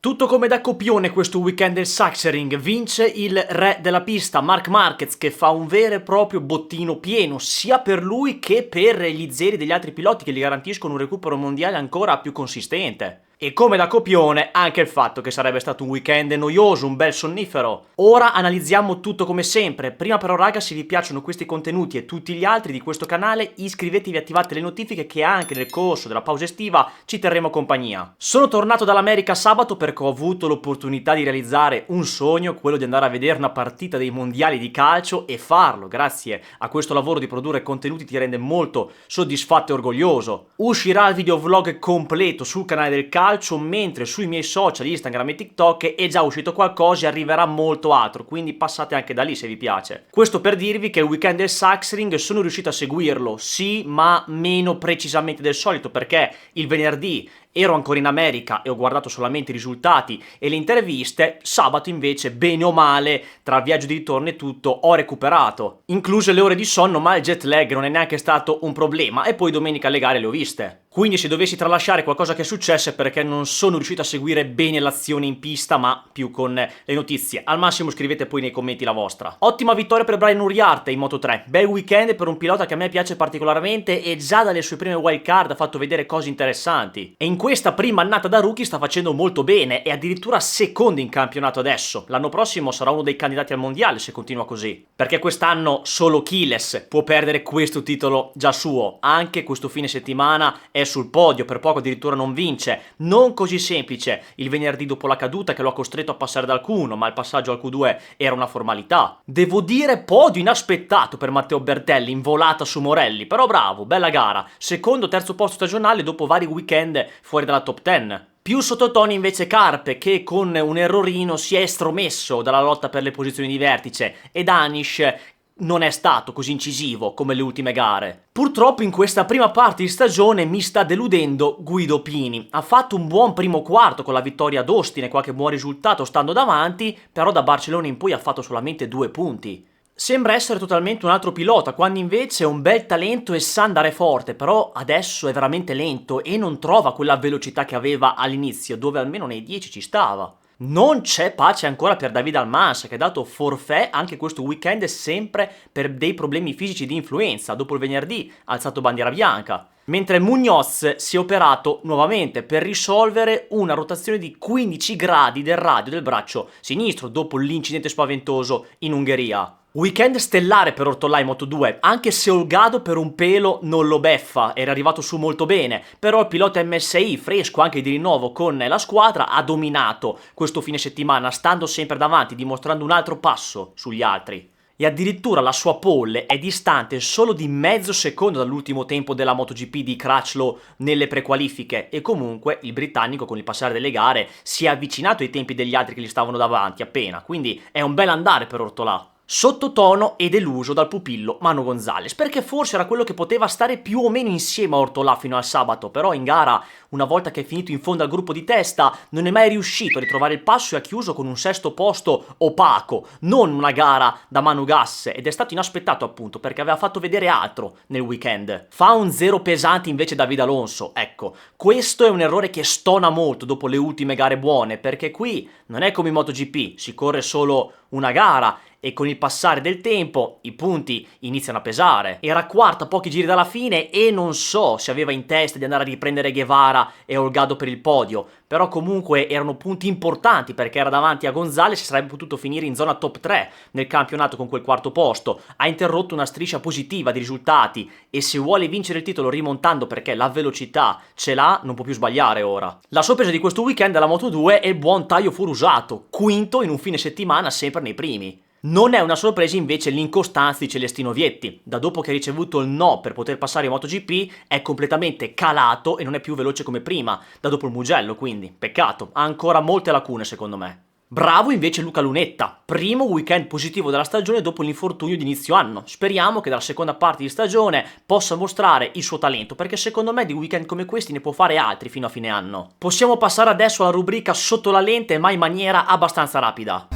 Tutto come da copione questo weekend del Sachsenring, vince il re della pista, Marc Marquez, che fa un vero e proprio bottino pieno, sia per lui che per gli zeri degli altri piloti che gli garantiscono un recupero mondiale ancora più consistente. E come da copione anche il fatto che sarebbe stato un weekend noioso, un bel sonnifero. Ora analizziamo tutto come sempre. Prima però raga, se vi piacciono questi contenuti e tutti gli altri di questo canale, iscrivetevi e attivate le notifiche che anche nel corso della pausa estiva ci terremo compagnia. Sono tornato dall'America sabato perché ho avuto l'opportunità di realizzare un sogno, quello di andare a vedere una partita dei mondiali di calcio, e farlo grazie a questo lavoro di produrre contenuti ti rende molto soddisfatto e orgoglioso. Uscirà il videovlog completo sul canale del calcio, mentre sui miei social Instagram e TikTok è già uscito qualcosa e arriverà molto altro, quindi passate anche da lì se vi piace. Questo per dirvi che il weekend del Sachsenring sono riuscito a seguirlo, sì, ma meno precisamente del solito, perché il venerdì ero ancora in America e ho guardato solamente i risultati e le interviste. Sabato invece, bene o male, tra il viaggio di ritorno e tutto, ho recuperato, incluse le ore di sonno, ma il jet lag non è neanche stato un problema, e poi domenica le gare le ho viste. Quindi se dovessi tralasciare qualcosa che è successo è perché non sono riuscito a seguire bene l'azione in pista, ma più con le notizie. Al massimo scrivete poi nei commenti la vostra. Ottima vittoria per Brian Uriarte in Moto3, bel weekend per un pilota che a me piace particolarmente e già dalle sue prime wildcard ha fatto vedere cose interessanti. E in questa prima annata da rookie sta facendo molto bene, e addirittura secondo in campionato adesso. L'anno prossimo sarà uno dei candidati al mondiale se continua così, perché quest'anno solo Chiles può perdere questo titolo già suo. Anche questo fine settimana è sul podio, per poco addirittura non vince. Non così semplice il venerdì dopo la caduta che lo ha costretto a passare dal Q1, ma il passaggio al Q2 era una formalità. Devo dire podio inaspettato per Matteo Bertelli in volata su Morelli, però bravo, bella gara, secondo terzo posto stagionale dopo vari weekend fuori dalla top 10. Più sottotoni invece Carpe, che con un errorino si è estromesso dalla lotta per le posizioni di vertice, ed Anish non è stato così incisivo come le ultime gare. Purtroppo in questa prima parte di stagione mi sta deludendo Guido Pini. Ha fatto un buon primo quarto con la vittoria ad Austin e qualche buon risultato stando davanti, però da Barcellona in poi ha fatto solamente 2 punti. Sembra essere totalmente un altro pilota, quando invece è un bel talento e sa andare forte, però adesso è veramente lento e non trova quella velocità che aveva all'inizio, dove almeno nei 10 ci stava. Non c'è pace ancora per David Almans, che ha dato forfait anche questo weekend sempre per dei problemi fisici di influenza. Dopo il venerdì ha alzato bandiera bianca. Mentre Munoz si è operato nuovamente per risolvere una rotazione di 15 gradi del radio del braccio sinistro dopo l'incidente spaventoso in Ungheria. Weekend stellare per Ortolà in Moto2, anche se Olgado per un pelo non lo beffa, era arrivato su molto bene, però il pilota MSI, fresco anche di rinnovo con la squadra, ha dominato questo fine settimana, stando sempre davanti, dimostrando un altro passo sugli altri. E addirittura la sua pole è distante solo di mezzo secondo dall'ultimo tempo della MotoGP di Crutchlow nelle prequalifiche, e comunque il britannico con il passare delle gare si è avvicinato ai tempi degli altri che gli stavano davanti appena, quindi è un bel andare per Ortolà. Sottotono e deluso dal pupillo Manu Gonzalez, perché forse era quello che poteva stare più o meno insieme a Ortolà fino al sabato, però in gara, una volta che è finito in fondo al gruppo di testa, non è mai riuscito a ritrovare il passo e ha chiuso con un sesto posto opaco, non una gara da Manu Gas, ed è stato inaspettato appunto perché aveva fatto vedere altro nel weekend. Fa un zero pesante invece David Alonso, ecco, questo è un errore che stona molto dopo le ultime gare buone, perché qui non è come in MotoGP, si corre solo una gara e con il passare del tempo i punti iniziano a pesare. Era quarta a pochi giri dalla fine e non so se aveva in testa di andare a riprendere Guevara e Olgado per il podio, però comunque erano punti importanti perché era davanti a Gonzalez e sarebbe potuto finire in zona top 3 nel campionato con quel quarto posto. Ha interrotto una striscia positiva di risultati e se vuole vincere il titolo rimontando, perché la velocità ce l'ha, non può più sbagliare ora. La sorpresa di questo weekend della Moto2 è il buon Taio Furusato, quinto in un fine settimana sempre nei primi. Non è una sorpresa invece l'incostanza di Celestino Vietti. Da dopo che ha ricevuto il no per poter passare in MotoGP è completamente calato e non è più veloce come prima, da dopo il Mugello, quindi peccato, ha ancora molte lacune secondo me. Bravo invece Luca Lunetta, primo weekend positivo della stagione dopo l'infortunio di inizio anno. Speriamo che dalla seconda parte di stagione possa mostrare il suo talento, perché secondo me di weekend come questi ne può fare altri fino a fine anno. Possiamo passare adesso alla rubrica sotto la lente, ma in maniera abbastanza rapida.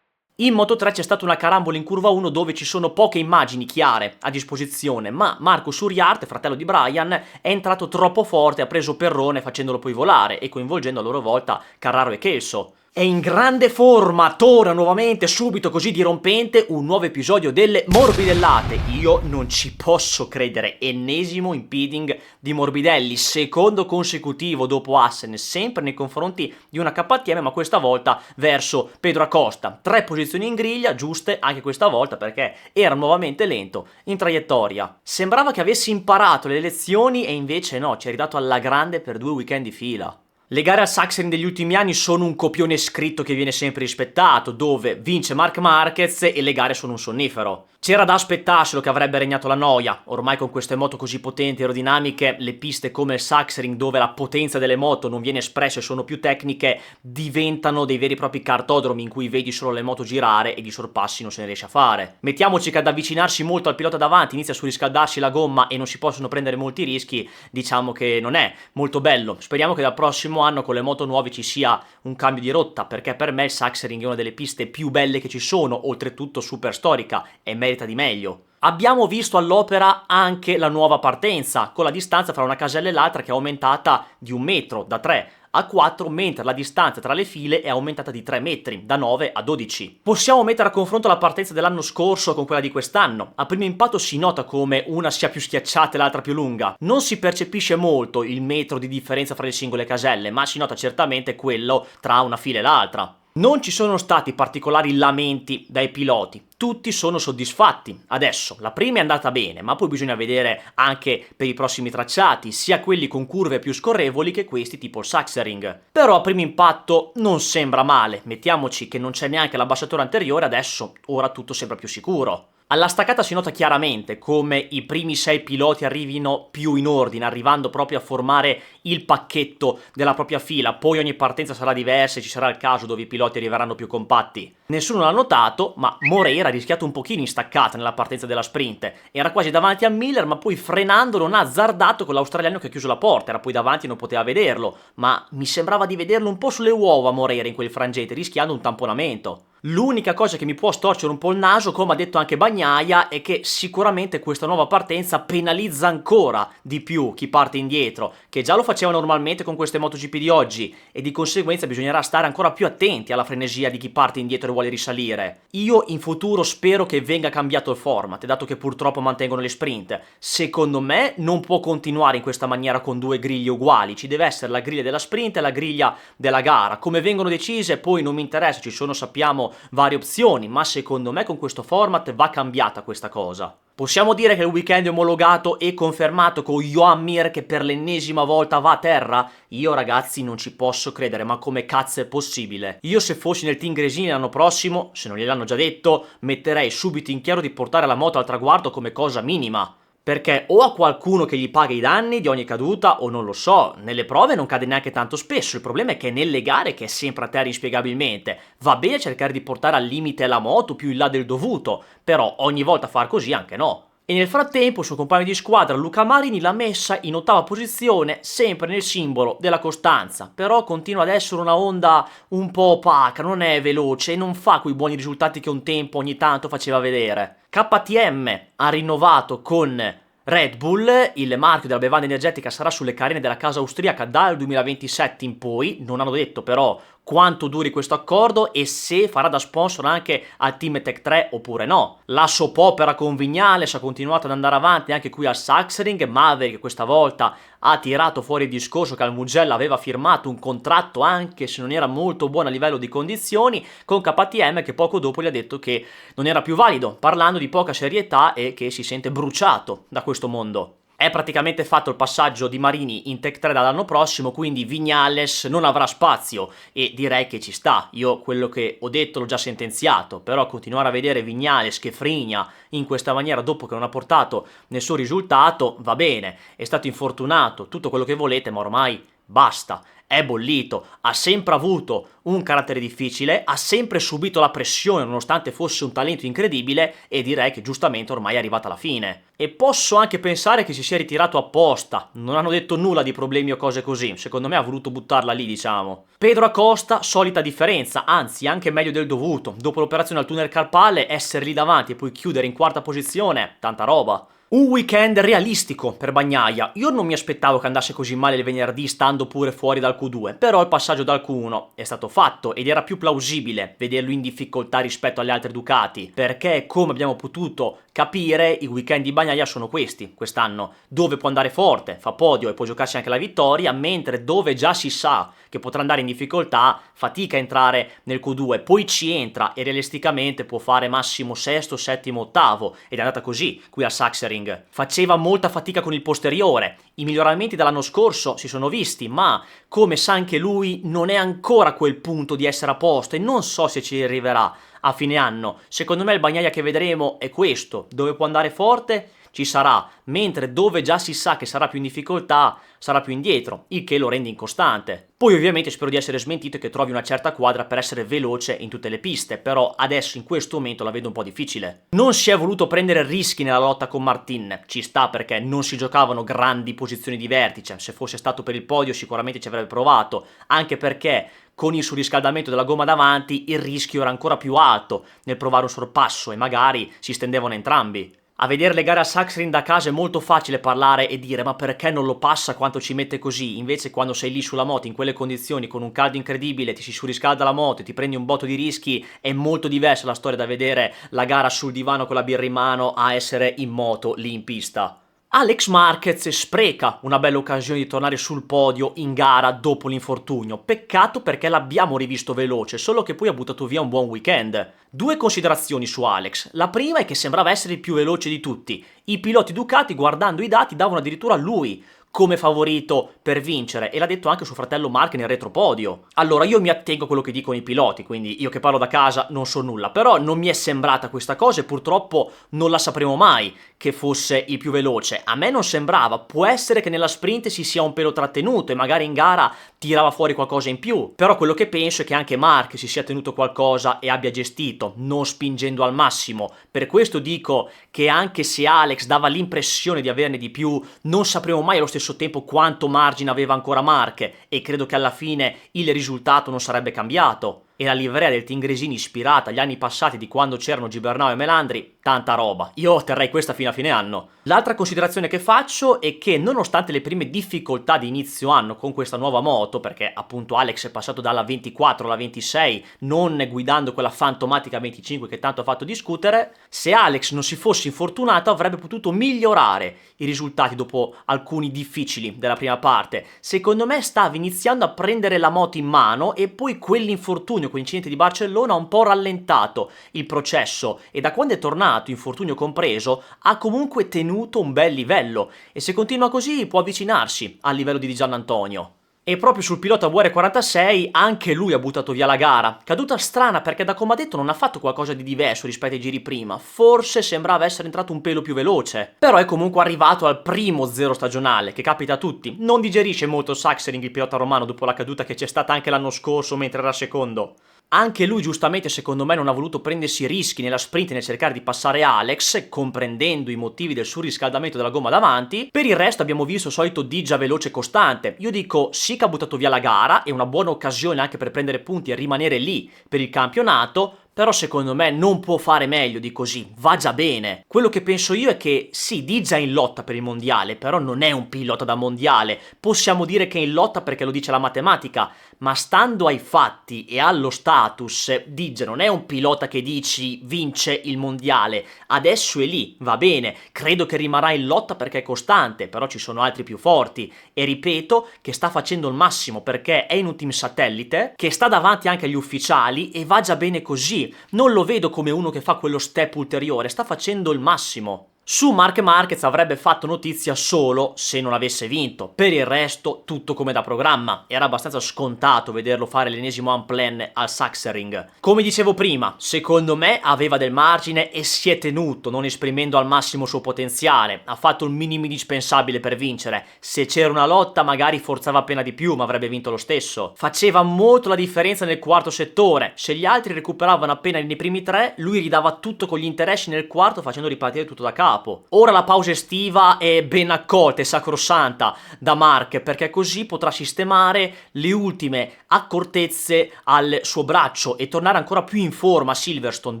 In Moto3 c'è stata una carambola in curva 1 dove ci sono poche immagini chiare a disposizione, ma Marcus Uriarte, fratello di Brian, è entrato troppo forte, ha preso Perrone facendolo poi volare e coinvolgendo a loro volta Carraro e Kelso. È in grande forma, torna nuovamente subito così dirompente un nuovo episodio delle Morbidellate. Io non ci posso credere, ennesimo impeding di Morbidelli, secondo consecutivo dopo Assen, sempre nei confronti di una KTM, ma questa volta verso Pedro Acosta. 3 posizioni in griglia, giuste anche questa volta perché era nuovamente lento in traiettoria. Sembrava che avessi imparato le lezioni e invece no, ci è ridato alla grande per 2 weekend di fila. Le gare al Sachsenring degli ultimi anni sono un copione scritto che viene sempre rispettato, dove vince Marc Marquez e le gare sono un sonnifero. C'era da aspettarselo che avrebbe regnato la noia, ormai con queste moto così potenti e aerodinamiche, le piste come il Sachsenring dove la potenza delle moto non viene espressa e sono più tecniche, diventano dei veri e propri cartodromi in cui vedi solo le moto girare e di sorpassi non se ne riesce a fare. Mettiamoci che ad avvicinarsi molto al pilota davanti inizia a surriscaldarsi la gomma e non si possono prendere molti rischi, diciamo che non è molto bello. Speriamo che dal prossimo anno con le moto nuove ci sia un cambio di rotta, perché per me il Sachsenring è una delle piste più belle che ci sono, oltretutto super storica e merita di meglio. Abbiamo visto all'opera anche la nuova partenza, con la distanza fra una casella e l'altra che è aumentata di 1 metro, da 3 a 4, mentre la distanza tra le file è aumentata di 3 metri, da 9 a 12. Possiamo mettere a confronto la partenza dell'anno scorso con quella di quest'anno. A primo impatto si nota come una sia più schiacciata e l'altra più lunga. Non si percepisce molto il metro di differenza fra le singole caselle, ma si nota certamente quello tra una fila e l'altra. Non ci sono stati particolari lamenti dai piloti, tutti sono soddisfatti. Adesso, la prima è andata bene, ma poi bisogna vedere anche per i prossimi tracciati, sia quelli con curve più scorrevoli che questi tipo il Sachsenring. Però a primo impatto non sembra male, mettiamoci che non c'è neanche l'abbasciatore anteriore, adesso ora tutto sembra più sicuro. Alla staccata si nota chiaramente come i primi 6 piloti arrivino più in ordine, arrivando proprio a formare il pacchetto della propria fila, poi ogni partenza sarà diversa e ci sarà il caso dove i piloti arriveranno più compatti. Nessuno l'ha notato, ma Moreira ha rischiato un pochino in staccata nella partenza della sprint, era quasi davanti a Miller ma poi frenando non ha azzardato con l'australiano che ha chiuso la porta, era poi davanti e non poteva vederlo, ma mi sembrava di vederlo un po' sulle uova Moreira in quel frangente, rischiando un tamponamento. L'unica cosa che mi può storcere un po' il naso, come ha detto anche Bagnaia, è che sicuramente questa nuova partenza penalizza ancora di più chi parte indietro, che già lo faceva normalmente con queste MotoGP di oggi, e di conseguenza bisognerà stare ancora più attenti alla frenesia di chi parte indietro e vuole risalire. Io in futuro spero che venga cambiato il format, dato che purtroppo mantengono le sprint. Secondo me non può continuare in questa maniera con 2 griglie uguali, ci deve essere la griglia della sprint e la griglia della gara. Come vengono decise poi non mi interessa, ci sono, sappiamo, varie opzioni, ma secondo me con questo format va cambiata questa cosa. Possiamo dire che il weekend è omologato e confermato con Joan Mir che per l'ennesima volta va a terra? Io ragazzi non ci posso credere, ma come cazzo è possibile? Io se fossi nel team Gresini l'anno prossimo, se non gliel'hanno già detto, metterei subito in chiaro di portare la moto al traguardo come cosa minima. Perché o ha qualcuno che gli paga i danni di ogni caduta o non lo so, nelle prove non cade neanche tanto spesso, il problema è che nelle gare che è sempre a terra inspiegabilmente, va bene cercare di portare al limite la moto più in là del dovuto, però ogni volta far così anche no. E nel frattempo il suo compagno di squadra Luca Marini l'ha messa in 8ª posizione, sempre nel simbolo della costanza, però continua ad essere una Honda un po' opaca, non è veloce e non fa quei buoni risultati che un tempo ogni tanto faceva vedere. KTM ha rinnovato con Red Bull, il marchio della bevanda energetica sarà sulle carene della casa austriaca dal 2027 in poi, non hanno detto però quanto duri questo accordo e se farà da sponsor anche al Team Tech 3 oppure no. La soap opera con Vignales ha continuato ad andare avanti anche qui al Sachsenring, Maverick questa volta ha tirato fuori il discorso che al Mugello aveva firmato un contratto anche se non era molto buono a livello di condizioni con KTM che poco dopo gli ha detto che non era più valido, parlando di poca serietà e che si sente bruciato da questo mondo. È praticamente fatto il passaggio di Marini in Tech 3 dall'anno prossimo, quindi Vignales non avrà spazio e direi che ci sta. Io quello che ho detto l'ho già sentenziato, però continuare a vedere Vignales che frigna in questa maniera dopo che non ha portato nessun risultato va bene, è stato infortunato, tutto quello che volete, ma ormai basta. È bollito, ha sempre avuto un carattere difficile, ha sempre subito la pressione nonostante fosse un talento incredibile e direi che giustamente ormai è arrivata alla fine. E posso anche pensare che si sia ritirato apposta, non hanno detto nulla di problemi o cose così, secondo me ha voluto buttarla lì, diciamo. Pedro Acosta, solita differenza, anzi anche meglio del dovuto, dopo l'operazione al tunnel carpale essere lì davanti e poi chiudere in quarta posizione, tanta roba. Un weekend realistico per Bagnaia. Io non mi aspettavo che andasse così male il venerdì stando pure fuori dal Q2, però il passaggio dal Q1 è stato fatto ed era più plausibile vederlo in difficoltà rispetto alle altre Ducati, perché come abbiamo potuto capire i weekend di Bagnaia sono questi quest'anno, dove può andare forte, fa podio e può giocarsi anche la vittoria, mentre dove già si sa che potrà andare in difficoltà fatica a entrare nel Q2, poi ci entra e realisticamente può fare massimo sesto, settimo, ottavo ed è andata così qui al Sachsenring. Faceva molta fatica con il posteriore, i miglioramenti dell'anno scorso si sono visti, ma come sa anche lui non è ancora a quel punto di essere a posto e non so se ci arriverà a fine anno. Secondo me il Bagnaia che vedremo è questo, dove può andare forte ci sarà, mentre dove già si sa che sarà più in difficoltà sarà più indietro, il che lo rende incostante. Poi ovviamente spero di essere smentito e che trovi una certa quadra per essere veloce in tutte le piste, però adesso in questo momento la vedo un po' difficile. Non si è voluto prendere rischi nella lotta con Martin, ci sta perché non si giocavano grandi posizioni di vertice, se fosse stato per il podio sicuramente ci avrebbe provato, anche perché con il surriscaldamento della gomma davanti il rischio era ancora più alto nel provare un sorpasso e magari si stendevano entrambi. A vedere le gare a Sachsenring da casa è molto facile parlare e dire ma perché non lo passa quanto ci mette così, invece quando sei lì sulla moto in quelle condizioni con un caldo incredibile, ti si surriscalda la moto e ti prendi un botto di rischi, è molto diversa la storia da vedere la gara sul divano con la birra in mano a essere in moto lì in pista. Alex Marquez spreca una bella occasione di tornare sul podio in gara dopo l'infortunio. Peccato perché l'abbiamo rivisto veloce, solo che poi ha buttato via un buon weekend. Due considerazioni su Alex. La prima è che sembrava essere il più veloce di tutti. I piloti Ducati, guardando i dati, davano addirittura a lui come favorito per vincere e l'ha detto anche suo fratello Mark nel retropodio. Allora io mi attengo a quello che dicono i piloti, quindi io che parlo da casa non so nulla, però non mi è sembrata questa cosa e purtroppo non la sapremo mai che fosse il più veloce. A me non sembrava, può essere che nella sprint si sia un pelo trattenuto e magari in gara tirava fuori qualcosa in più, però quello che penso è che anche Mark si sia tenuto qualcosa e abbia gestito, non spingendo al massimo. Per questo dico che anche se Alex dava l'impressione di averne di più, non sapremo mai allo stesso tempo quanto margine aveva ancora Mark e credo che alla fine il risultato non sarebbe cambiato. E la livrea del Team Gresini ispirata agli anni passati di quando c'erano Gibernau e Melandri, tanta roba. Io terrei questa fino a fine anno. L'altra considerazione che faccio è che nonostante le prime difficoltà di inizio anno con questa nuova moto, perché appunto Alex è passato dalla 24 alla 26, non guidando quella fantomatica 25 che tanto ha fatto discutere, se Alex non si fosse infortunato avrebbe potuto migliorare i risultati dopo alcuni difficili della prima parte. Secondo me stava iniziando a prendere la moto in mano e poi quell'infortunio con l'incidente di Barcellona ha un po' rallentato il processo e da quando è tornato, infortunio compreso, ha comunque tenuto un bel livello e se continua così può avvicinarsi al livello di Giannantonio. E proprio sul pilota VR46 anche lui ha buttato via la gara. Caduta strana perché da come ha detto non ha fatto qualcosa di diverso rispetto ai giri prima. Forse sembrava essere entrato un pelo più veloce. Però è comunque arrivato al primo zero stagionale, che capita a tutti. Non digerisce molto Sachsenring il pilota romano dopo la caduta che c'è stata anche l'anno scorso mentre era secondo. Anche lui giustamente secondo me non ha voluto prendersi rischi nella sprint nel cercare di passare Alex, comprendendo i motivi del surriscaldamento della gomma davanti. Per il resto abbiamo visto il solito Digia veloce e costante. Io dico sì che ha buttato via la gara, è una buona occasione anche per prendere punti e rimanere lì per il campionato, però secondo me non può fare meglio di così, va già bene. Quello che penso io è che sì, Digia è in lotta per il mondiale, però non è un pilota da mondiale. Possiamo dire che è in lotta perché lo dice la matematica, ma stando ai fatti e allo status, Digia non è un pilota che dici vince il mondiale. Adesso è lì, va bene, credo che rimarrà in lotta perché è costante, però ci sono altri più forti. E ripeto che sta facendo il massimo perché è in un team satellite, che sta davanti anche agli ufficiali e va già bene così. Non lo vedo come uno che fa quello step ulteriore, sta facendo il massimo. Su Marc Marquez avrebbe fatto notizia solo se non avesse vinto, per il resto tutto come da programma, era abbastanza scontato vederlo fare l'ennesimo unplan al Sachsenring. Come dicevo prima, secondo me aveva del margine e si è tenuto, non esprimendo al massimo il suo potenziale, ha fatto il minimo indispensabile per vincere, se c'era una lotta magari forzava appena di più ma avrebbe vinto lo stesso. Faceva molto la differenza nel quarto settore, se gli altri recuperavano appena nei primi tre, lui ridava tutto con gli interessi nel quarto facendo ripartire tutto da capo. Ora la pausa estiva è ben accolta e sacrosanta da Marc, perché così potrà sistemare le ultime accortezze al suo braccio e tornare ancora più in forma a Silverstone,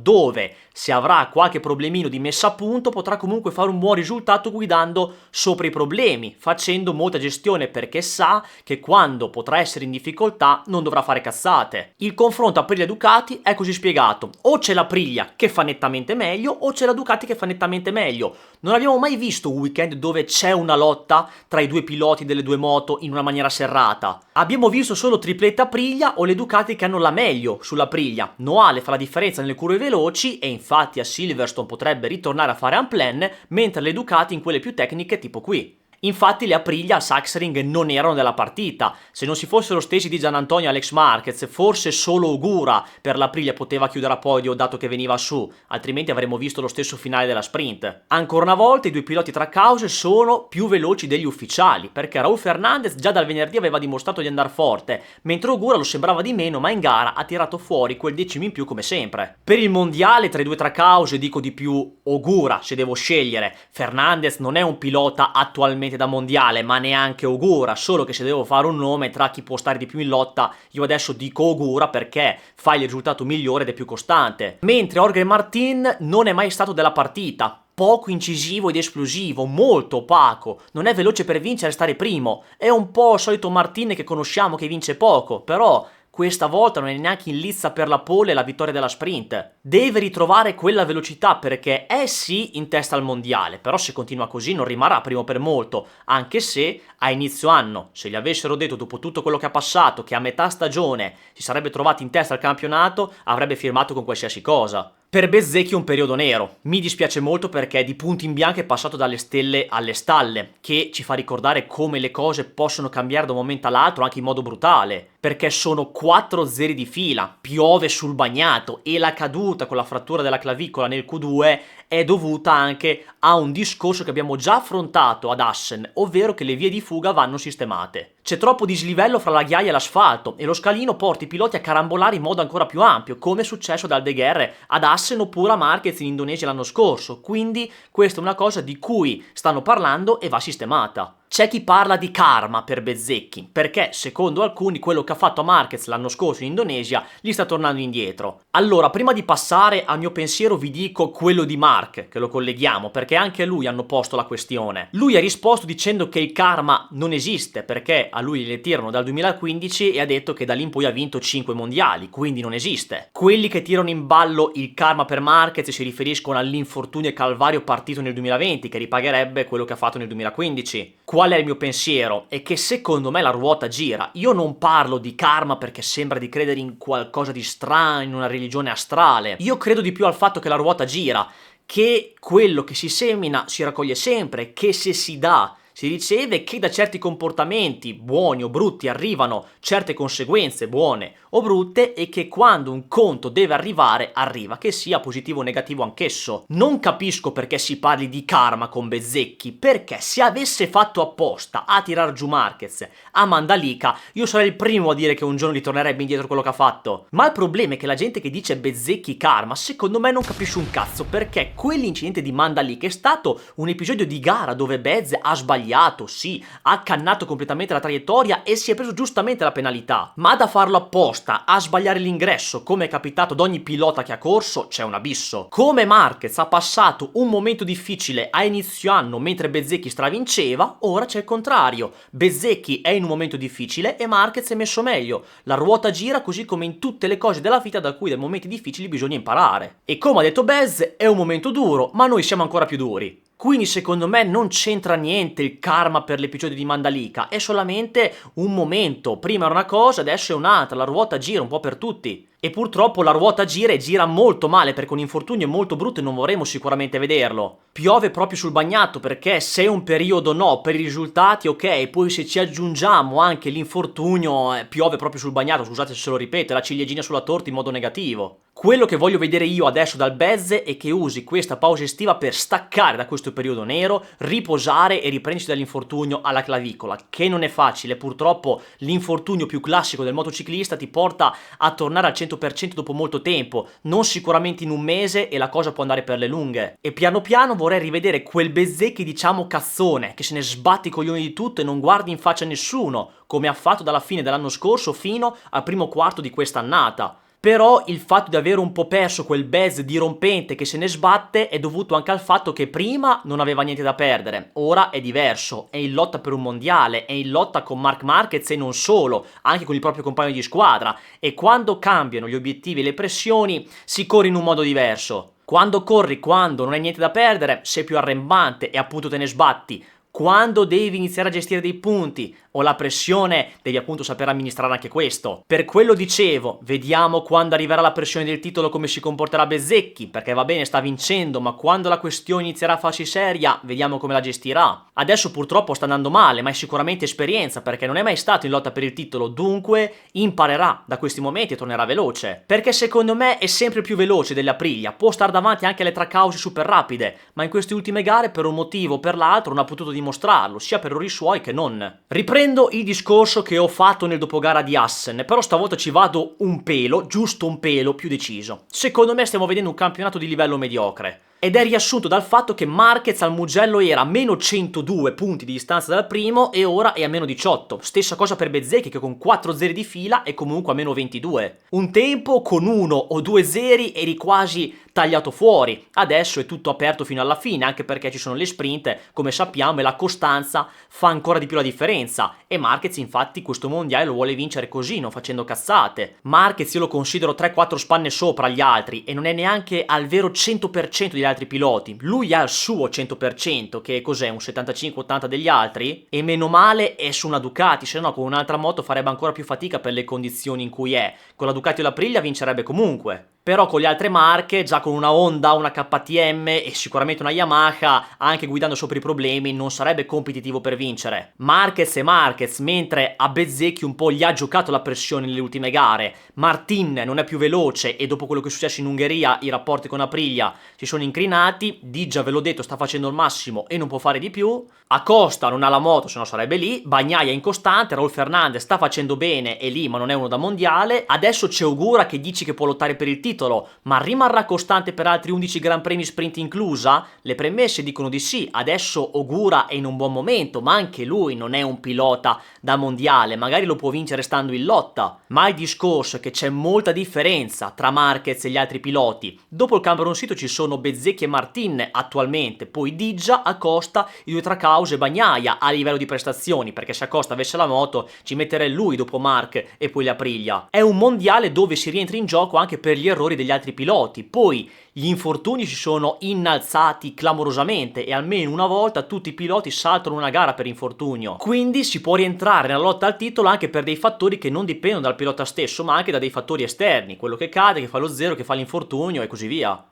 dove se avrà qualche problemino di messa a punto potrà comunque fare un buon risultato guidando sopra i problemi, facendo molta gestione perché sa che quando potrà essere in difficoltà non dovrà fare cazzate. Il confronto Aprilia-Ducati è così spiegato: o c'è l'Aprilia che fa nettamente meglio o c'è la Ducati che fa nettamente meglio. Non abbiamo mai visto un weekend dove c'è una lotta tra i due piloti delle due moto in una maniera serrata. Abbiamo visto solo tripletta Aprilia o le Ducati che hanno la meglio sull'Aprilia. Noale fa la differenza nelle curve veloci e infatti a Silverstone potrebbe ritornare a fare un plan, mentre le Ducati in quelle più tecniche tipo qui. Infatti le Aprilia al Sachsenring non erano della partita, se non si fossero stesi di Gianantonio e Alex Marquez, forse solo Ogura per l'Aprilia poteva chiudere a podio dato che veniva su, altrimenti avremmo visto lo stesso finale della sprint. Ancora una volta i due piloti Trackhouse sono più veloci degli ufficiali, perché Raúl Fernández già dal venerdì aveva dimostrato di andare forte, mentre Ogura lo sembrava di meno, ma in gara ha tirato fuori quel decimo in più come sempre. Per il mondiale tra i due Trackhouse dico di più Ogura se devo scegliere. Fernández non è un pilota attualmente da mondiale, ma neanche Ogura, solo che se devo fare un nome tra chi può stare di più in lotta, io adesso dico Ogura perché fa il risultato migliore ed è più costante. Mentre Jorge Martin non è mai stato della partita, poco incisivo ed esplosivo, molto opaco, non è veloce per vincere e stare primo, è un po' il solito Martin che conosciamo che vince poco, però questa volta non è neanche in lizza per la pole e la vittoria della sprint. Deve ritrovare quella velocità perché è sì in testa al mondiale, però se continua così non rimarrà primo per molto, anche se a inizio anno, se gli avessero detto dopo tutto quello che ha passato che a metà stagione si sarebbe trovato in testa al campionato, avrebbe firmato con qualsiasi cosa. Per Bezzecchi è un periodo nero, mi dispiace molto perché di punto in bianco è passato dalle stelle alle stalle, che ci fa ricordare come le cose possono cambiare da un momento all'altro anche in modo brutale, perché sono 4 zeri di fila, piove sul bagnato e la caduta con la frattura della clavicola nel Q2 è dovuta anche a un discorso che abbiamo già affrontato ad Assen, ovvero che le vie di fuga vanno sistemate. C'è troppo dislivello fra la ghiaia e l'asfalto e lo scalino porta i piloti a carambolare in modo ancora più ampio, come è successo ad Aldeguer ad Assen oppure a Marquez in Indonesia l'anno scorso, quindi questa è una cosa di cui stanno parlando e va sistemata. C'è chi parla di karma per Bezzecchi, perché secondo alcuni quello che ha fatto a Marquez l'anno scorso in Indonesia gli sta tornando indietro. Allora, prima di passare al mio pensiero vi dico quello di Marc, che lo colleghiamo, perché anche a lui hanno posto la questione. Lui ha risposto dicendo che il karma non esiste, perché a lui le tirano dal 2015 e ha detto che da lì in poi ha vinto 5 mondiali, quindi non esiste. Quelli che tirano in ballo il karma per Marquez si riferiscono all'infortunio e calvario partito nel 2020, che ripagherebbe quello che ha fatto nel 2015. Qual è il mio pensiero? È che secondo me la ruota gira. Io non parlo di karma perché sembra di credere in qualcosa di strano, in una religione astrale. Io credo di più al fatto che la ruota gira, che quello che si semina si raccoglie sempre, che se si dà si riceve, che da certi comportamenti, buoni o brutti, arrivano certe conseguenze buone o brutte e che quando un conto deve arrivare, arriva, che sia positivo o negativo anch'esso. Non capisco perché si parli di karma con Bezzecchi, perché se avesse fatto apposta a tirar giù Marquez a Mandalika, io sarei il primo a dire che un giorno ritornerebbe indietro quello che ha fatto. Ma il problema è che la gente che dice Bezzecchi karma, secondo me non capisce un cazzo, perché quell'incidente di Mandalika è stato un episodio di gara dove Bez ha sbagliato, sì, ha cannato completamente la traiettoria e si è preso giustamente la penalità, ma da farlo apposta a sbagliare l'ingresso, come è capitato ad ogni pilota che ha corso, c'è un abisso. Come Marquez ha passato un momento difficile a inizio anno mentre Bezzecchi stravinceva, ora c'è il contrario. Bezzecchi è in un momento difficile e Marquez è messo meglio. La ruota gira così come in tutte le cose della vita da cui dai momenti difficili bisogna imparare. E come ha detto Bez, è un momento duro, ma noi siamo ancora più duri. Quindi secondo me non c'entra niente il karma per l'episodio di Mandalika, è solamente un momento, prima era una cosa, adesso è un'altra, la ruota gira un po' per tutti. E purtroppo la ruota gira e gira molto male perché un infortunio è molto brutto e non vorremmo sicuramente vederlo. Piove proprio sul bagnato perché se è un periodo no, per i risultati ok, poi se ci aggiungiamo anche l'infortunio piove proprio sul bagnato, scusate se lo ripeto, è la ciliegina sulla torta in modo negativo. Quello che voglio vedere io adesso dal Bez è che usi questa pausa estiva per staccare da questo periodo nero, riposare e riprendersi dall'infortunio alla clavicola, che non è facile, purtroppo l'infortunio più classico del motociclista ti porta a tornare al 100% dopo molto tempo, non sicuramente in un mese e la cosa può andare per le lunghe. E piano piano vorrei rivedere quel Bezzecchi diciamo cazzone, che se ne sbatti i coglioni di tutto e non guardi in faccia a nessuno, come ha fatto dalla fine dell'anno scorso fino al primo quarto di quest'annata. Però il fatto di aver un po' perso quel buzz dirompente che se ne sbatte è dovuto anche al fatto che prima non aveva niente da perdere, ora è diverso, è in lotta per un mondiale, è in lotta con Marc Marquez e non solo, anche con il proprio compagno di squadra, e quando cambiano gli obiettivi e le pressioni si corre in un modo diverso. Quando corri, quando non hai niente da perdere, sei più arrembante e appunto te ne sbatti. Quando devi iniziare a gestire dei punti o la pressione, devi appunto saper amministrare anche questo. Per quello dicevo, vediamo quando arriverà la pressione del titolo come si comporterà Bezzecchi, perché va bene, sta vincendo, ma quando la questione inizierà a farsi seria, vediamo come la gestirà. Adesso purtroppo sta andando male, ma è sicuramente esperienza, perché non è mai stato in lotta per il titolo, dunque imparerà da questi momenti e tornerà veloce. Perché secondo me è sempre più veloce delle Aprilia, può stare davanti anche alle track super rapide, ma in queste ultime gare per un motivo o per l'altro non ha potuto dimostrarlo, sia per errori suoi che non. Riprendo il discorso che ho fatto nel dopogara di Assen, però stavolta ci vado un pelo, giusto un pelo più deciso. Secondo me stiamo vedendo un campionato di livello mediocre. Ed è riassunto dal fatto che Marquez al Mugello era a meno 102 punti di distanza dal primo e ora è a meno 18. Stessa cosa per Bezzecchi che con 4 zeri di fila è comunque a meno 22. Un tempo con 1 o 2 zeri eri quasi tagliato fuori. Adesso è tutto aperto fino alla fine, anche perché ci sono le sprint, come sappiamo, e la costanza fa ancora di più la differenza. E Marquez infatti questo mondiale lo vuole vincere così, non facendo cazzate. Marquez io lo considero 3-4 spanne sopra gli altri e non è neanche al vero 100% degli altri piloti. Lui ha il suo 100%, che cos'è, un 75-80 degli altri? E meno male è su una Ducati, se no con un'altra moto farebbe ancora più fatica per le condizioni in cui è. Con la Ducati o la Aprilia vincerebbe comunque. Però con le altre marche, già con una Honda, una KTM e sicuramente una Yamaha, anche guidando sopra i problemi, non sarebbe competitivo per vincere. Marquez e Marquez, mentre a Bezzecchi un po' gli ha giocato la pressione nelle ultime gare. Martin non è più veloce e dopo quello che è successo in Ungheria i rapporti con Aprilia si sono incrinati. Digia, ve l'ho detto, sta facendo il massimo e non può fare di più. Acosta non ha la moto, se no sarebbe lì. Bagnaia è incostante, Raul Fernandez sta facendo bene e lì, ma non è uno da mondiale. Adesso c'è Ogura che dici che può lottare per il titolo, ma rimarrà costante per altri 11 Gran Premi sprint inclusa? Le premesse dicono di sì. Adesso Ogura è in un buon momento, ma anche lui non è un pilota da mondiale, magari lo può vincere stando in lotta. Ma il discorso è che c'è molta differenza tra Marquez e gli altri piloti. Dopo il Cameron Sito ci sono Bezzecchi e Martin attualmente, poi Digia, Acosta, i due Traccauso e Bagnaia a livello di prestazioni, perché se Acosta avesse la moto ci metterei lui dopo Marc e poi l'Aprilia. È un mondiale dove si rientra in gioco anche per gli errori degli altri piloti, poi gli infortuni si sono innalzati clamorosamente e almeno una volta tutti i piloti saltano una gara per infortunio, quindi si può rientrare nella lotta al titolo anche per dei fattori che non dipendono dal pilota stesso ma anche da dei fattori esterni, quello che cade, che fa lo zero, che fa l'infortunio e così via.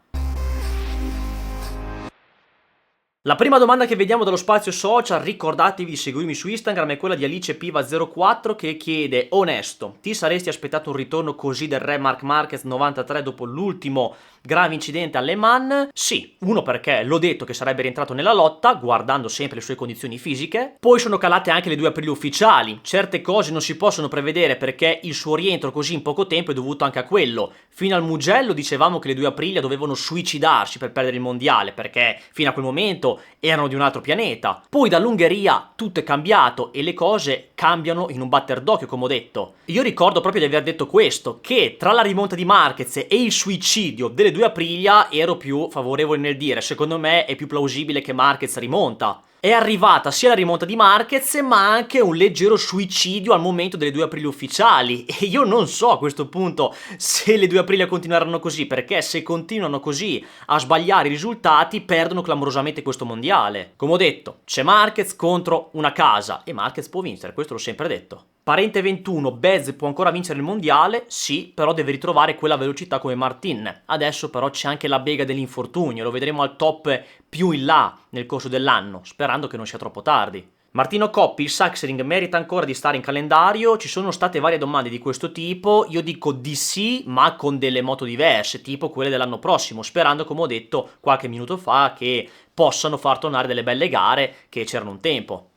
La prima domanda che vediamo dallo spazio social, ricordatevi di seguirmi su Instagram, è quella di AlicePiva04 che chiede: onesto, ti saresti aspettato un ritorno così del re Marc Marquez 93 dopo l'ultimo grave incidente a Le Mans? Sì, uno perché l'ho detto che sarebbe rientrato nella lotta, guardando sempre le sue condizioni fisiche, poi sono calate anche le 2 aprile ufficiali, certe cose non si possono prevedere perché il suo rientro così in poco tempo è dovuto anche a quello. Fino al Mugello dicevamo che le 2 Aprilia dovevano suicidarsi per perdere il mondiale, perché fino a quel momento erano di un altro pianeta. Poi dall'Ungheria tutto è cambiato e le cose cambiano in un batter d'occhio, come ho detto. Io ricordo proprio di aver detto questo, che tra la rimonta di Marquez e il suicidio delle 2 Aprilia ero più favorevole nel dire, secondo me è più plausibile che Marquez rimonta. È arrivata sia la rimonta di Marquez ma anche un leggero suicidio al momento delle 2 Aprilia ufficiali e io non so a questo punto se le 2 Aprilia continueranno così, perché se continuano così a sbagliare i risultati perdono clamorosamente questo mondiale. Come ho detto, c'è Marquez contro una casa e Marquez può vincere, questo l'ho sempre detto. Parente 21, Bez può ancora vincere il mondiale? Sì, però deve ritrovare quella velocità come Martin. Adesso però c'è anche la bega dell'infortunio, lo vedremo al top più in là nel corso dell'anno, sperando che non sia troppo tardi. Martino Coppi, il Sachsenring merita ancora di stare in calendario? Ci sono state varie domande di questo tipo, io dico di sì, ma con delle moto diverse, tipo quelle dell'anno prossimo, sperando, come ho detto qualche minuto fa, che possano far tornare delle belle gare che c'erano un tempo.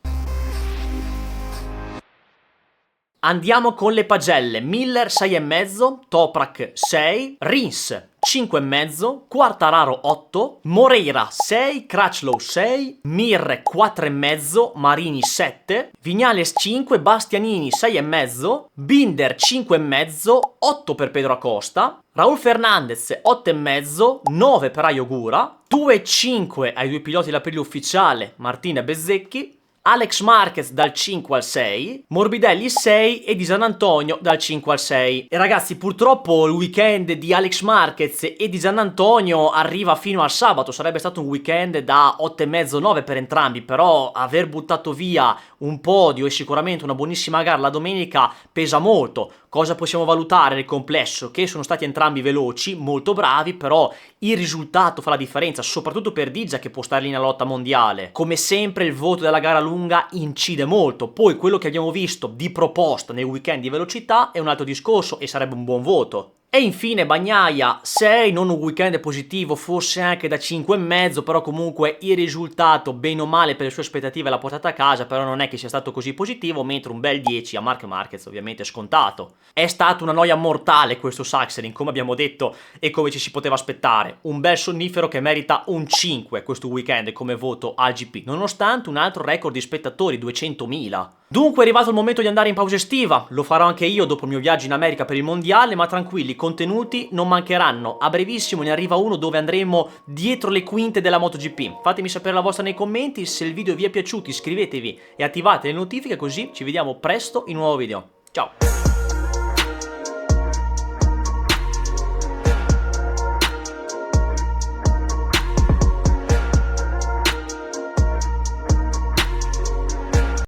Andiamo con le pagelle. Miller 6,5, Toprak 6, Rins 5,5, Quartararo 8, Moreira 6, Crutchlow 6, Mir 4,5, Marini 7, Vignales 5, Bastianini 6,5, Binder 5,5, 8 per Pedro Acosta, Raul Fernandez 8,5, 9 per Ayogura, 2,5 ai due piloti dell'Aprilia ufficiale, Martina e Bezzecchi, Alex Marquez dal 5 al 6, Morbidelli 6 e Di Giannantonio dal 5 al 6. E ragazzi, purtroppo il weekend di Alex Marquez e di Giannantonio arriva fino al sabato, sarebbe stato un weekend da 8,5-9 per entrambi, però aver buttato via un podio e sicuramente una buonissima gara la domenica pesa molto. Cosa possiamo valutare nel complesso? Che sono stati entrambi veloci, molto bravi, però il risultato fa la differenza, soprattutto per Digia che può stare lì nella lotta mondiale. Come sempre il voto della gara lunga incide molto, poi quello che abbiamo visto di proposta nel weekend di velocità è un altro discorso e sarebbe un buon voto. E infine Bagnaia 6, non un weekend positivo, forse anche da 5,5, però comunque il risultato bene o male per le sue aspettative l'ha portata a casa, però non è che sia stato così positivo, mentre un bel 10 a Marc Marquez ovviamente scontato. È stata una noia mortale questo Sachsenring, come abbiamo detto e come ci si poteva aspettare, un bel sonnifero che merita un 5 questo weekend come voto al GP, nonostante un altro record di spettatori, 200.000. Dunque è arrivato il momento di andare in pausa estiva, lo farò anche io dopo il mio viaggio in America per il mondiale, ma tranquilli, contenuti non mancheranno. A brevissimo ne arriva uno dove andremo dietro le quinte della MotoGP. Fatemi sapere la vostra nei commenti, se il video vi è piaciuto iscrivetevi e attivate le notifiche così ci vediamo presto in un nuovo video. Ciao!